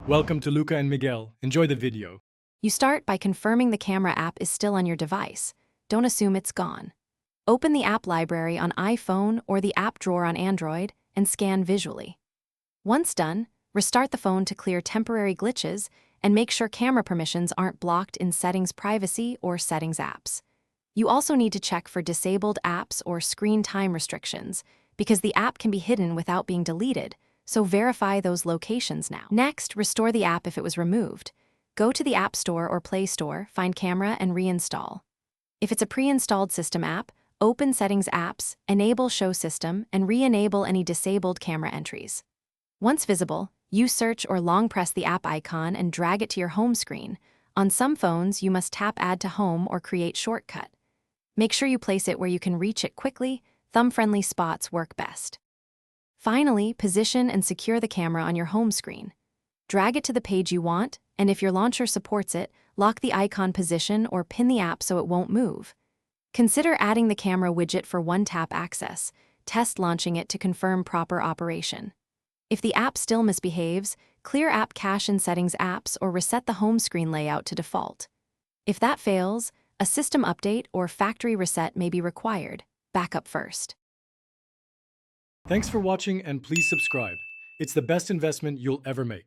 Welcome to Luca and Miguel. Enjoy the video. You start by confirming the camera app is still on your device. Don't assume it's gone. Open the app library on iPhone or the app drawer on Android and scan visually. Once done, restart the phone to clear temporary glitches and make sure camera permissions aren't blocked in Settings Privacy or Settings Apps. You also need to check for disabled apps or screen time restrictions because the app can be hidden without being deleted, so verify those locations now. Next, restore the app if it was removed. Go to the App Store or Play Store, find Camera, and reinstall. If it's a pre-installed system app, open Settings Apps, enable Show System, and re-enable any disabled camera entries. Once visible, use search or long press the app icon and drag it to your home screen. On some phones, you must tap Add to Home or create shortcut. Make sure you place it where you can reach it quickly. Thumb-friendly spots work best. Finally, position and secure the camera on your home screen. Drag it to the page you want, and if your launcher supports it, lock the icon position or pin the app so it won't move. Consider adding the camera widget for one-tap access. Test launching it to confirm proper operation. If the app still misbehaves, clear app cache in Settings Apps or reset the home screen layout to default. If that fails, a system update or factory reset may be required. Backup first. Thanks for watching and please subscribe. It's the best investment you'll ever make.